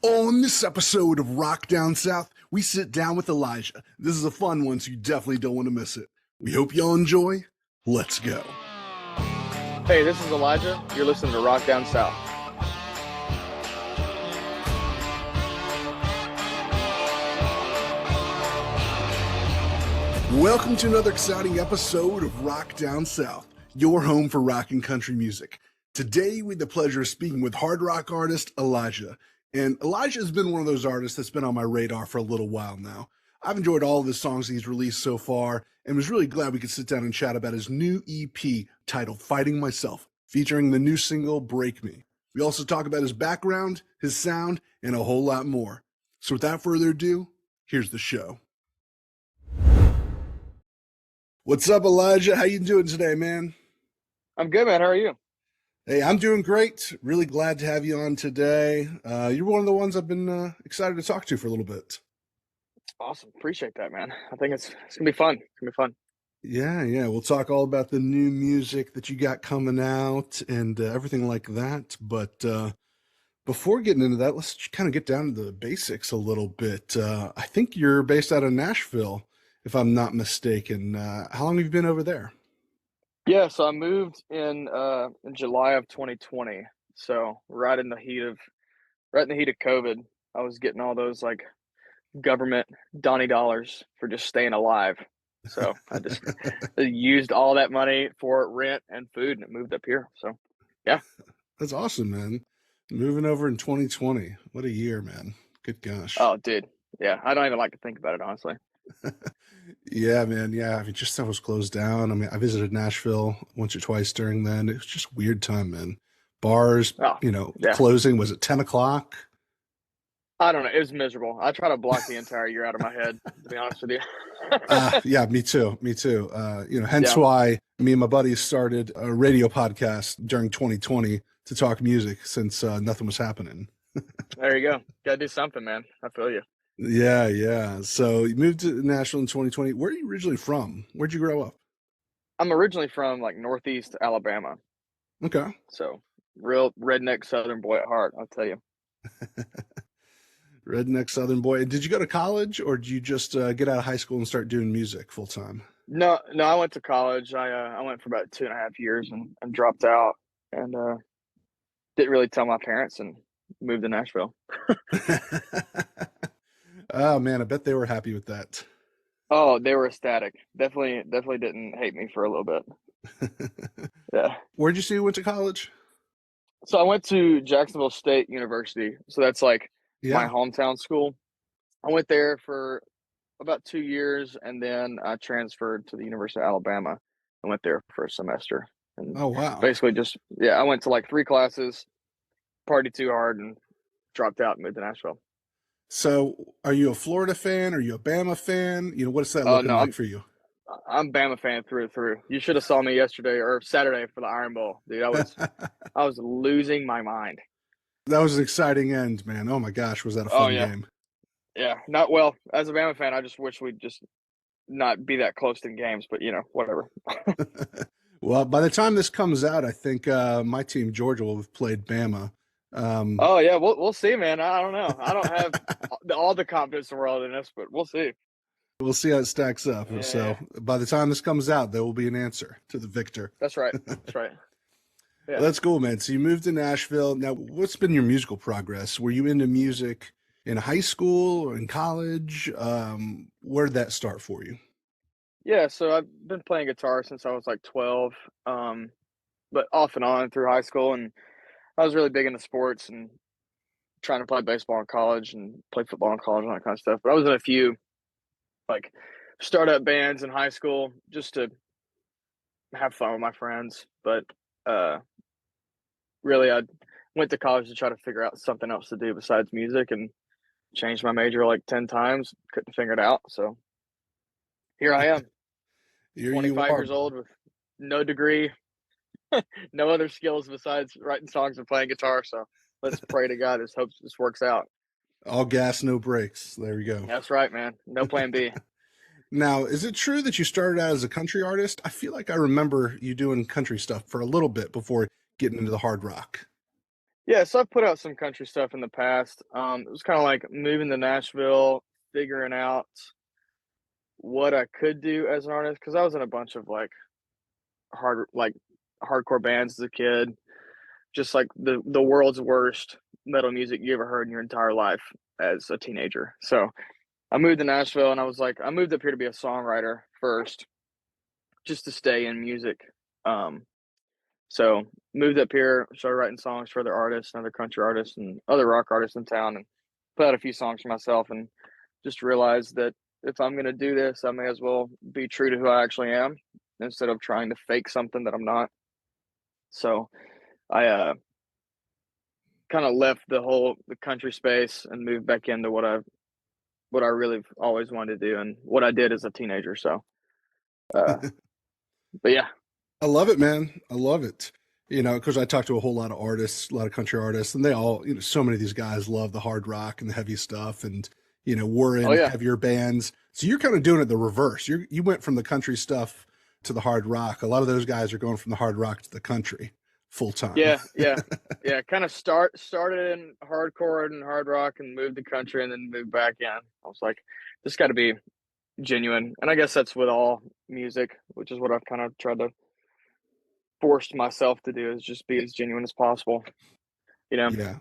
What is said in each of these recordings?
On this episode of Rock Down South, we sit down with Elijah. This is a fun one, so you definitely don't want to miss it. We hope y'all enjoy. Let's go. Hey, this is Elijah. You're listening to Rock Down South. Welcome to another exciting episode of Rock Down South, your home for rock and country music. Today, we have the pleasure of speaking with hard rock artist Elijah. And Elijah has been one of those artists that's been on my radar for a little while now. I've enjoyed all of his songs he's released so far and was really glad we could sit down and chat about his new EP titled Fighting Myself, featuring the new single Break Me. We also talk about his background, his sound, and a whole lot more. So without further ado, here's the show. What's up, Elijah? How you doing today, man? I'm good, man. How are you? Hey, I'm doing great. Really glad to have you on today. You're one of the ones I've been excited to talk to for a little bit. Awesome. Appreciate that, man. I think it's gonna be fun. It's gonna be fun. Yeah. We'll talk all about the new music that you got coming out and everything like that. But before getting into that, let's kind of get down to the basics a little bit. I think you're based out of Nashville, if I'm not mistaken. How long have you been over there? Yeah, so I moved in July of 2020. So right in the heat of COVID. I was getting all those like government Donnie dollars for just staying alive. So I just used all that money for rent and food and it moved up here. So yeah. That's awesome, man. Moving over in 2020. What a year, man. Good gosh. Oh, dude. Yeah. I don't even like to think about it, honestly. Yeah, man. Yeah, I mean, just stuff was closed down. I mean, I visited Nashville once or twice during then. It was just a weird time, man. Bars, Oh, yeah. closing. Was it 10 o'clock? I don't know. It was miserable. I try to block the entire year out of my head, to be honest with you. Yeah, me too. Me too. Hence Yeah, why me and my buddies started a radio podcast during 2020 to talk music since nothing was happening. there you go. Gotta do something, man. I feel you. Yeah. So you moved to Nashville in 2020. Where are you originally from? Where'd you grow up? I'm originally from like Northeast Alabama, Okay. so real redneck Southern boy at heart. I'll tell you. Redneck Southern boy. Did you go to college or did you just get out of high school and start doing music full time? No, no, I went to college. I went for about 2.5 years and dropped out and didn't really tell my parents and moved to Nashville. Oh man, I bet they were happy with that. Oh, they were ecstatic. Definitely didn't hate me for a little bit. Yeah. Where'd you say you went to college? So I went to Jacksonville State University. So that's like my Yeah. hometown school. I went there for about 2 years, and then I transferred to the University of Alabama and went there for a semester, and Oh wow. basically just yeah, I went to, like, 3 classes, partied too hard, and dropped out and moved to Nashville. So are you a Florida fan? Are you a Bama fan? What's that Oh, looking no, like for you? I'm Bama fan through and through. You should have saw me yesterday or Saturday for the Iron Bowl. Dude, I was losing my mind. That was an exciting end, man. Oh my gosh, was that a Oh, fun yeah. game? Yeah. Not well, as a Bama fan, I just wish we'd just not be that close in games, but, whatever. Well, by the time this comes out, I think my team, Georgia, will have played Bama. Um, Oh, yeah, we'll see, man. I don't know. I don't have all the confidence in the world in this, but we'll see. we'll see how it stacks up. So Yeah, by the time this comes out, there will be an answer to the victor. that's right. That's right. Well, Yeah. that's cool, man. So you moved to Nashville. Now, what's been your musical progress? Were you into music in high school or in college? Where did that start for you? Yeah, so I've been playing guitar since I was like 12, but off and on through high school, and I was really big into sports and trying to play baseball in college and play football in college and all that kind of stuff. But I was in a few like startup bands in high school just to have fun with my friends. But uh, really, I went to college to try to figure out something else to do besides music and changed my major like 10 times. Couldn't figure it out. So here I am, Here you 25 are, years man. old with no degree, no other skills besides writing songs and playing guitar. So let's pray to God. This hopes this works out. All gas, no brakes. There we go. That's right, man. No plan B. Now, is it true that you started out as a country artist? I feel like I remember you doing country stuff for a little bit before getting into the hard rock. Yeah, so I've put out some country stuff in the past. It was kind of like moving to Nashville, figuring out what I could do as an artist because I was in a bunch of like hardcore bands as a kid, just like the world's worst metal music you ever heard in your entire life as a teenager. So I moved to Nashville and I was like, I moved up here to be a songwriter first, just to stay in music. Um, so moved up here, started writing songs for other artists and other country artists and other rock artists in town, and put out a few songs for myself, and just realized that if I'm gonna do this, I may as well be true to who I actually am instead of trying to fake something that I'm not. So I kind of left the country space and moved back into what I really always wanted to do and what I did as a teenager. So, uh, but yeah, I love it, man. I love it. You know, because I talk to a whole lot of artists, a lot of country artists, and they all, you know, so many of these guys love the hard rock and the heavy stuff, and you know, we're oh in yeah, heavier bands. So you're kind of doing it the reverse. You went from the country stuff to the hard rock. A lot of those guys are going from the hard rock to the country full time. yeah. Kind of started in hardcore and hard rock and moved to country and then moved back in. I was like, this got to be genuine, and I guess that's with all music, which is what I've kind of tried to force myself to do is just be as genuine as possible. You know? Yeah.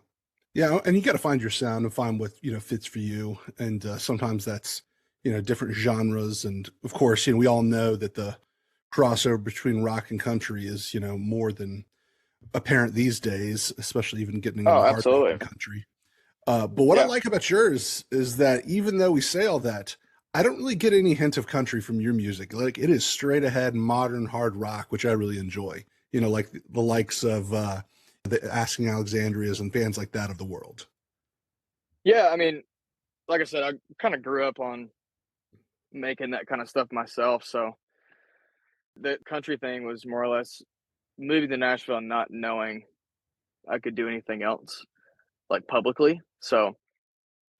Yeah, and you got to find your sound and find what, you know, fits for you. And sometimes that's, you know, different genres. And of course, you know, we all know that the crossover between rock and country is, you know, more than apparent these days, especially even getting into Oh, hard rock absolutely. and country. But what I Yeah. like about yours is that even though we say all that, I don't really get any hint of country from your music. Like it is straight ahead modern hard rock, which I really enjoy. You know, like the likes of the Asking Alexandrias and bands like that of the world. Yeah. I mean, like I said, I kind of grew up on making that kind of stuff myself. So the country thing was more or less moving to Nashville and not knowing I could do anything else like publicly. So,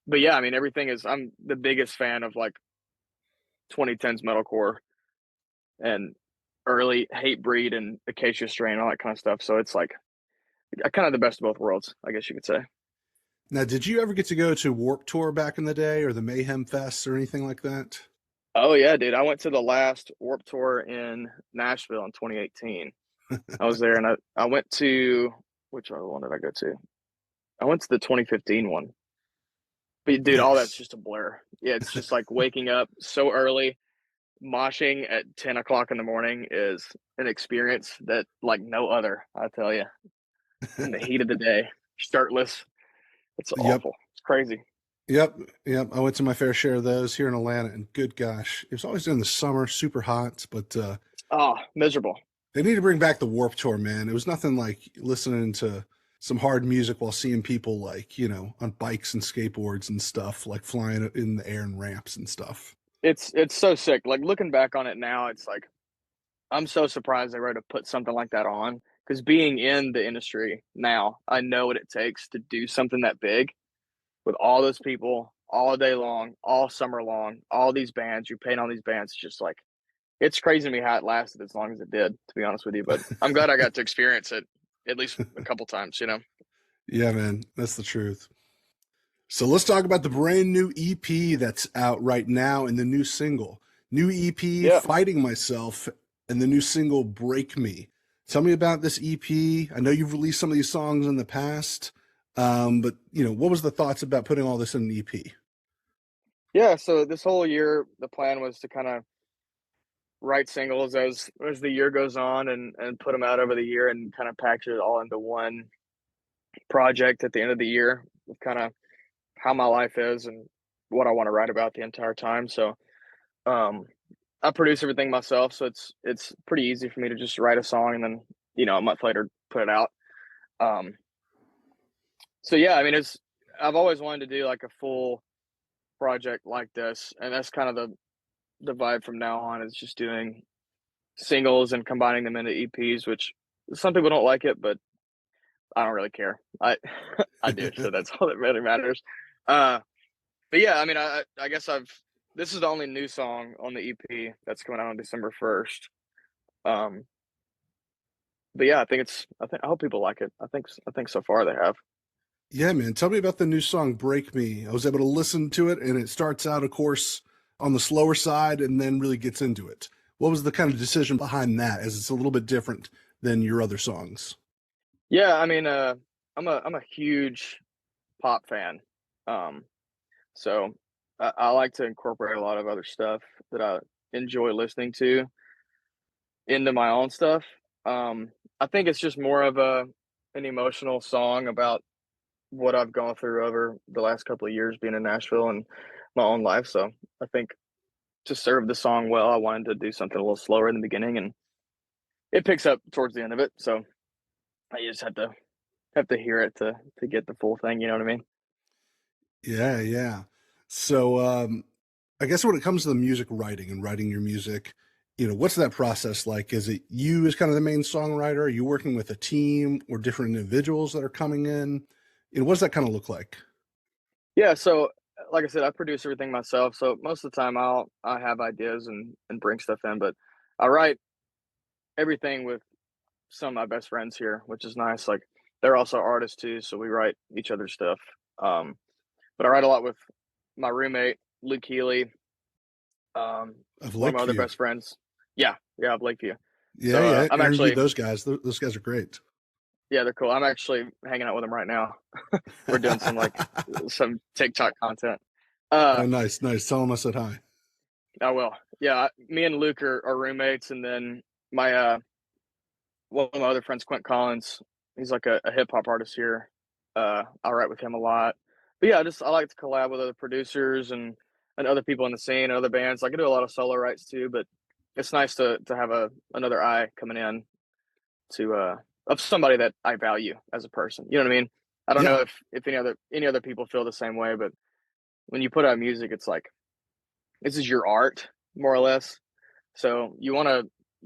but yeah, I mean, I'm the biggest fan of like 2010s metalcore and early Hatebreed and Acacia Strain, all that kind of stuff. So it's like kind of the best of both worlds, I guess you could say. Now, did you ever get to go to Warp Tour back in the day or the Mayhem Fest or anything like that? Oh yeah, dude. I went to the last Warp Tour in Nashville in 2018. I was there and I went to which other one did I go to? I went to the 2015 one. But dude, all that's Nice. just a blur. Yeah, it's just like waking up so early, moshing at 10 o'clock in the morning is an experience that like no other, I tell you. In the heat of the day, shirtless. It's Yep. awful. It's crazy. Yep. Yep. I went to my fair share of those here in Atlanta, and good gosh, it was always in the summer, super hot, but Oh, miserable. they need to bring back the Warp Tour, man. It was nothing like listening to some hard music while seeing people like, you know, on bikes and skateboards and stuff, like flying in the air and ramps and stuff. It's so sick. Like looking back on it now, it's like I'm so surprised they were able to put something like that on. Because being in the industry now, I know what it takes to do something that big with all those people all day long, all summer long, all these bands. You're paying all these bands. It's just like it's crazy to me how it lasted as long as it did. To be honest with you, but I'm glad I got to experience it at least a couple times. You know? Yeah, man, that's the truth. So let's talk about the brand new EP that's out right now and the new single. New EP, Yeah. Fighting Myself, and the new single, Break Me. Tell me about this EP. I know you've released some of these songs in the past, but you know, what was the thoughts about putting all this in an EP? Yeah. So this whole year, the plan was to kind of write singles as the year goes on and put them out over the year and kind of package it all into one project at the end of the year with kind of how my life is and what I want to write about the entire time. So um I produce everything myself, so it's pretty easy for me to just write a song and then, a month later put it out. Um so yeah, I mean it's I've always wanted to do like a full project like this, and that's kind of the vibe from now on is just doing singles and combining them into EPs, which some people don't like it, but I don't really care. I I do, so that's all that really matters. Uh, but yeah, I mean, I guess I've this is the only new song on the EP that's coming out on December 1st. Um, but yeah, I hope people like it. I think so far they have. Yeah, man. Tell me about the new song "Break Me." I was able to listen to it, and it starts out, of course, on the slower side, and then really gets into it. What was the kind of decision behind that, as it's a little bit different than your other songs? Yeah, I mean, I'm a huge pop fan. Um, so I like to incorporate a lot of other stuff that I enjoy listening to into my own stuff. I think it's just more of an emotional song about what I've gone through over the last couple of years being in Nashville and my own life. So I think to serve the song well, I wanted to do something a little slower in the beginning, and it picks up towards the end of it. So I just have to hear it to get the full thing. You know what I mean? Yeah, yeah. So, I guess when it comes to the music writing and writing your music, what's that process like? Is it you as kind of the main songwriter? Are you working with a team or different individuals that are coming in? What does that kind of look like? Yeah. So like I said, I produce everything myself. So most of the time I have ideas and bring stuff in, but I write everything with some of my best friends here, which is nice. Like they're also artists too, so we write each other's stuff. Um, but I write a lot with my roommate Luke Healy, Of one of my other Lakeview. best friends. Yeah, yeah, of Lakeview. Yeah, So yeah. I'm Interviewed actually those guys. Those guys are great. yeah, they're cool. I'm actually hanging out with them right now. We're doing some TikTok content. Uh, Oh, nice, nice. Tell them I said hi. I will. Yeah, me and Luke are roommates, and then my one of my other friends, Quint Collins. He's like a hip hop artist here. I write with him a lot. But yeah, I like to collab with other producers and other people in the scene and other bands. I can do a lot of solo writes too, but it's nice to have another eye coming in to of somebody that I value as a person. You know what I mean? I don't Yeah. know if any other people feel the same way, but when you put out music, it's like this is your art more or less. So you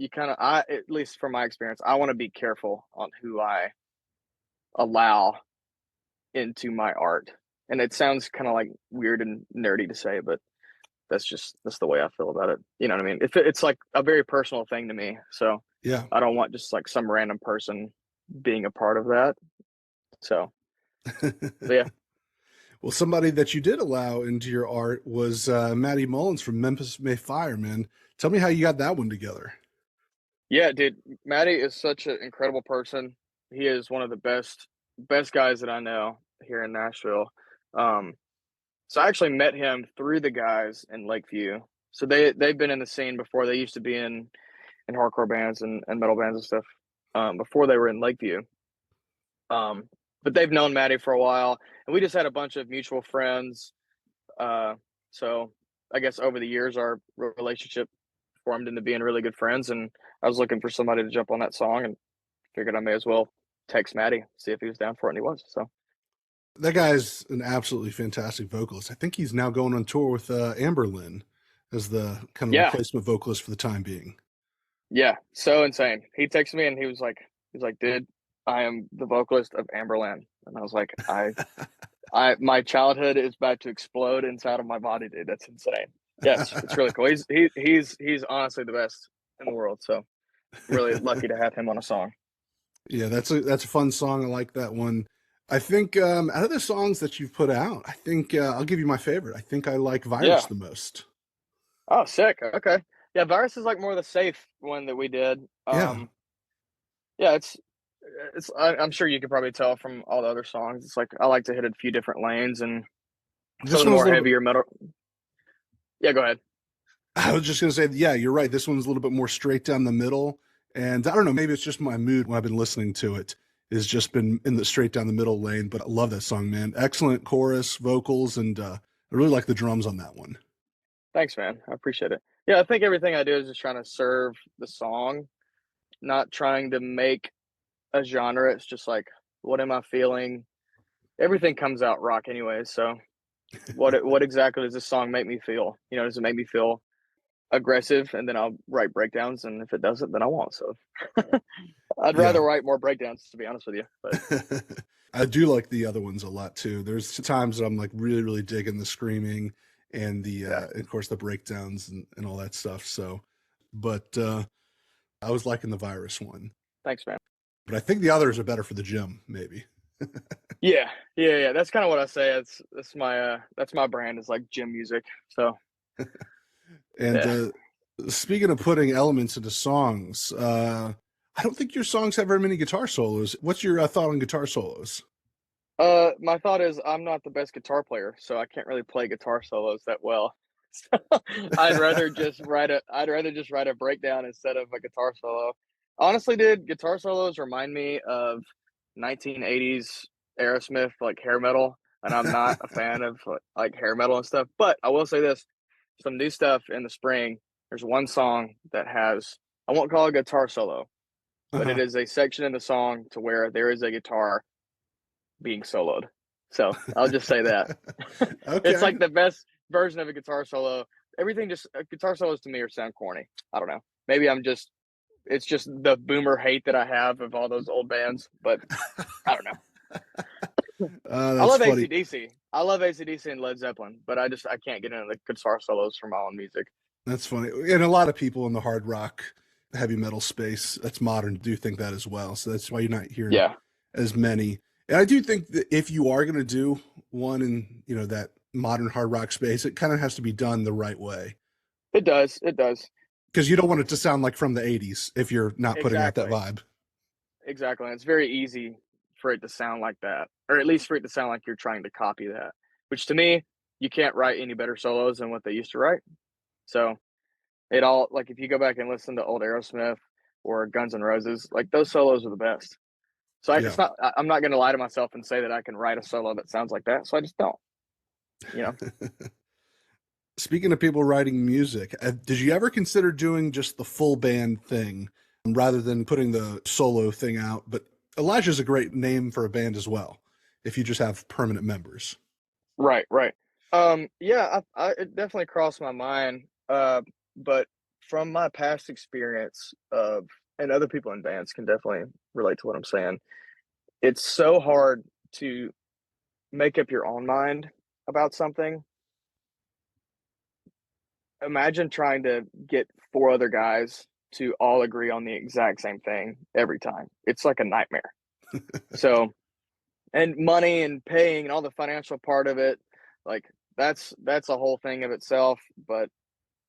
kind of I at least from my experience, I want to be careful on who I allow into my art. And it sounds kind of like weird and nerdy to say, but that's the way I feel about it. You know what I mean? It's like a very personal thing to me. So Yeah. I don't want just like some random person being a part of that. So, but yeah, Well, somebody that you did allow into your art was Maddie Mullins from Memphis May Fire, man. Tell me how you got that one together. yeah, dude, Matty is such an incredible person. He is one of the best guys that I know here in Nashville. Um, so I actually met him through the guys in Lakeview. So they've been in the scene before. They used to be in hardcore bands and metal bands and stuff before they were in Lakeview. Um, but they've known Maddie for a while, and we just had a bunch of mutual friends. Uh, so I guess over the years, our relationship formed into being really good friends. And I was looking for somebody to jump on that song, and figured I may as well text Maddie, see if he was down for it, and he was. So That guy's an absolutely fantastic vocalist. I think he's now going on tour with Amber Lynn as the kind of yeah, replacement vocalist for the time being. yeah, so insane. He texted me and he's like, dude, I am the vocalist of Amberland, and I was like, my childhood is about to explode inside of my body, dude. That's insane. Yes, it's really cool. He's honestly the best in the world. So really lucky to have him on a song. Yeah, that's a fun song. I like that one. I think out of the songs that you've put out, I think I'll give you my favorite. I think I like Virus Yeah. the most. Oh, sick. Okay. Yeah, Virus is like more the safe one that we did. Yeah, Yeah, I'm sure you could probably tell from all the other songs. It's like I like to hit a few different lanes and some this of the one's a more little bit. heavier metal. Yeah, go ahead. I was just gonna say, yeah, you're right. This one's a little bit more straight down the middle, and I don't know, maybe it's just my mood when I've been listening to it. Has just been in the straight down the middle lane, but I love that song, man. Excellent chorus, vocals, and I really like the drums on that one. Thanks, man. I appreciate it. Yeah, I think everything I do is just trying to serve the song, not trying to make a genre. It's just like, what am I feeling? Everything comes out rock anyways. So what exactly does this song make me feel? You know, does it make me feel aggressive? And then I'll write breakdowns. And if it doesn't, then I won't. So I'd Yeah. rather write more breakdowns, to be honest with you. But I do like the other ones a lot too. There's times that I'm like really, really digging the screaming and the yeah, of course the breakdowns and all that stuff. So, but I was liking the Virus one. thanks, man. but I think the others are better for the gym, maybe. Yeah, yeah. That's kind of what I say. That's my brand is like gym music. So And yeah. speaking of putting elements into songs, I don't think your songs have very many guitar solos. What's your thought on guitar solos? My thought is I'm not the best guitar player, so I can't really play guitar solos that well. So I'd rather just write a breakdown instead of a guitar solo. Honestly, dude, guitar solos remind me of 1980s Aerosmith like hair metal, and I'm not a fan of like hair metal and stuff. But I will say this, some new stuff in the spring. There's one song that has, I won't call it a guitar solo, but it Uh-huh. is a section in the song to where there is a guitar being soloed. So I'll just say that. It's Okay. like the best version of a guitar solo. Everything just guitar solos to me are sound corny. I don't know. Maybe I'm just it's just the boomer hate that I have of all those old bands, but I don't know. I That's love funny. AC/DC. I love AC/DC and Led Zeppelin, but I can't get into the guitar solos from my own music. That's funny. And a lot of people in the hard rock, heavy metal space that's modern do think that as well. So that's why you're not hearing Yeah, as many. And I do think that if you are going to do one in, that modern hard rock space, it kind of has to be done the right way. it does. It does. Because you don't want it to sound like from the 80s if you're not putting out that Exactly. vibe. Exactly. And it's very easy for it to sound like that, or at least for it to sound like you're trying to copy that, which to me, you can't write any better solos than what they used to write. So it all, like, if you go back and listen to old Aerosmith or Guns N' Roses, like those solos are the best. So Yeah. I'm not going to lie to myself and say that I can write a solo that sounds like that. So I just don't, you know? Speaking of people writing music, did you ever consider doing just the full band thing rather than putting the solo thing out? But Elijah's a great name for a band as well, if you just have permanent members. Right, right. Yeah, it definitely crossed my mind. But from my past experience of, and other people in bands can definitely relate to what I'm saying. It's so hard to make up your own mind about something. Imagine trying to get four other guys to all agree on the exact same thing every time. It's like a nightmare. So, and money and paying and all the financial part of it, like that's a whole thing of itself. But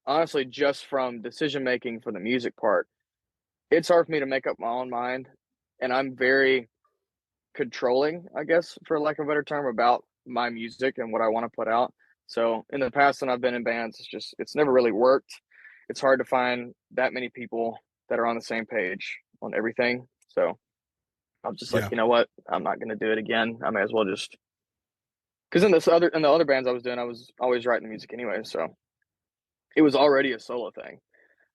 honestly, just from decision making for the music part, it's hard for me to make up my own mind. And I'm very controlling, I guess, for lack of a better term, about my music and what I want to put out. So in the past, when I've been in bands, it's never really worked. It's hard to find that many people that are on the same page on everything. So I'm just like, Yeah. you know what? I'm not going to do it again. I may as well just, because in the other bands I was doing, I was always writing the music anyway. So it was already a solo thing.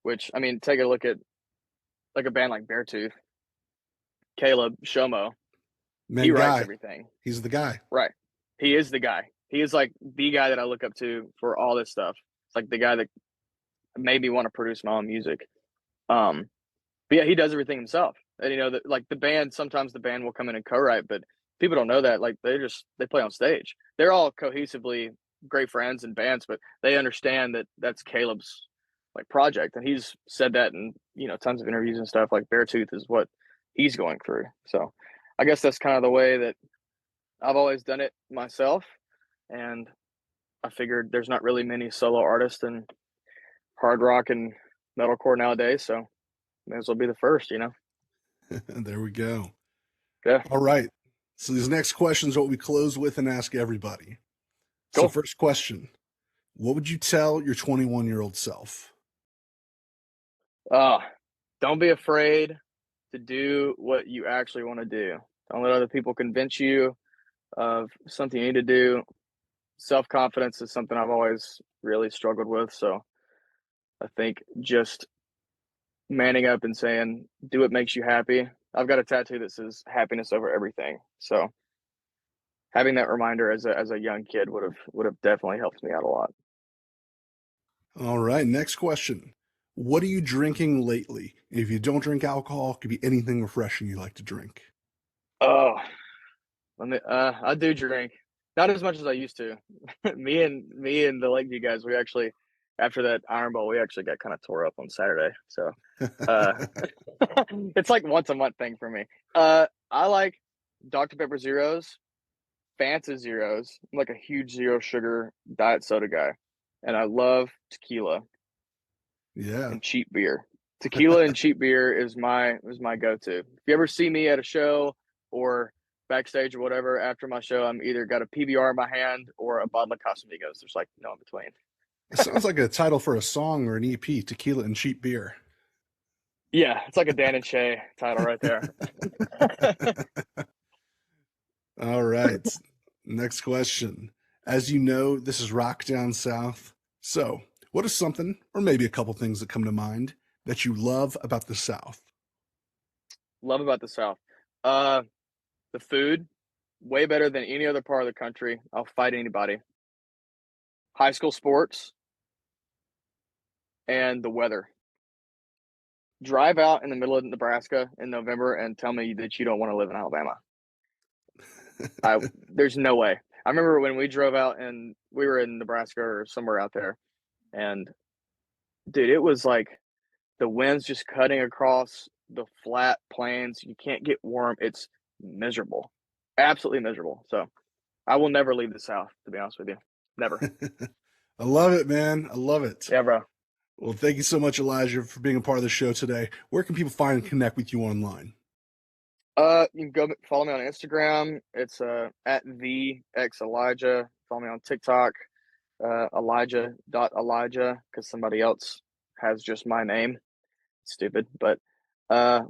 Which, I mean, take a look at like a band like Beartooth, Caleb Shomo. He Main writes guy. everything. He's the guy. Right. He is the guy. He is like the guy that I look up to for all this stuff. It's like the guy that made me want to produce my own music. Um, but yeah, he does everything himself. And that like the band, sometimes the band will come in and co-write, but people don't know that. Like they play on stage. They're all cohesively great friends and bands, but they understand that that's Caleb's like project, and he's said that in tons of interviews and stuff. Like Beartooth is what he's going through. So I guess that's kind of the way that I've always done it myself, and I figured there's not really many solo artists in hard rock and metalcore nowadays, so may as well be the first. There we go. Yeah, All right. So these next questions are what we close with and ask everybody. So cool. first question, what would you tell your 21-year-old self? Uh, don't be afraid to do what you actually want to do. Don't let other people convince you of something you need to do. Self confidence is something I've always really struggled with. So I think just manning up and saying, do what makes you happy. I've got a tattoo that says happiness over everything. So having that reminder as a young kid would have definitely helped me out a lot. All right. Next question. What are you drinking lately? If you don't drink alcohol, it could be anything refreshing you like to drink. Oh, I do drink. Not as much as I used to. Me and the Lakeview guys, we actually, after that Iron Bowl, we actually got kind of tore up on Saturday. So Uh, it's like once a month thing for me. I like Dr Pepper Zeros, Fanta Zeros. I'm like a huge zero sugar diet soda guy, and I love tequila Yeah. and cheap beer. Tequila and cheap beer is my go-to. If you ever see me at a show or backstage or whatever after my show, I'm either got a PBR in my hand or a bottle of Casamigos. There's like no in between. It sounds like a title for a song or an EP, Tequila and Cheap Beer. Yeah, it's like a Dan and Shay title right there. All right. Next question. As you know, this is Rock Down South. So, what is something, or maybe a couple things that come to mind, that you love about the South? Love about the South. Uh, the food, way better than any other part of the country. I'll fight anybody. High school sports and the weather. Drive out in the middle of Nebraska in November and tell me that you don't want to live in Alabama. There's no way. I remember when we drove out and we were in Nebraska or somewhere out there, and dude, it was like the wind's just cutting across the flat plains. You can't get warm. It's miserable, absolutely miserable. So I will never leave the South, to be honest with you. Never. I love it, man. I love it. Yeah, bro. Well, thank you so much, Elijah, for being a part of the show today. Where can people find and connect with you online? You can go follow me on Instagram. It's at the X Elijah. Follow me on TikTok, Elijah.Elijah, because somebody else has just my name. Stupid, but uh,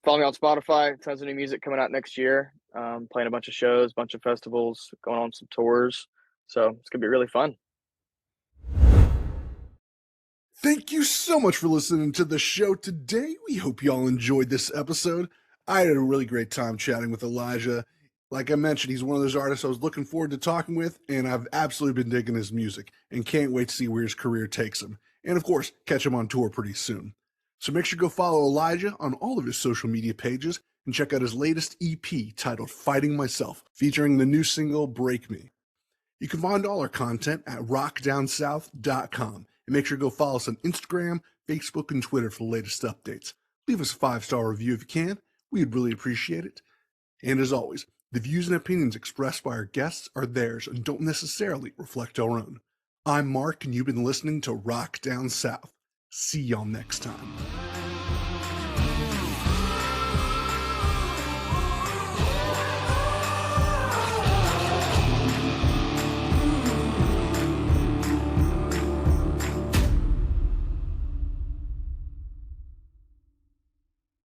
follow me on Spotify. Tons of new music coming out next year. Playing a bunch of shows, bunch of festivals, going on some tours. So it's gonna be really fun. Thank you so much for listening to the show today. We hope you all enjoyed this episode. I had a really great time chatting with Elijah. Like I mentioned, he's one of those artists I was looking forward to talking with, and I've absolutely been digging his music and can't wait to see where his career takes him. And of course, catch him on tour pretty soon. So make sure to go follow Elijah on all of his social media pages and check out his latest EP titled Fighting Myself, featuring the new single Break Me. You can find all our content at rockdownsouth.com and make sure to go follow us on Instagram, Facebook, and Twitter for the latest updates. Leave us a 5-star review if you can. We'd really appreciate it. And as always, the views and opinions expressed by our guests are theirs and don't necessarily reflect our own. I'm Mark, and you've been listening to Rock Down South. See y'all next time.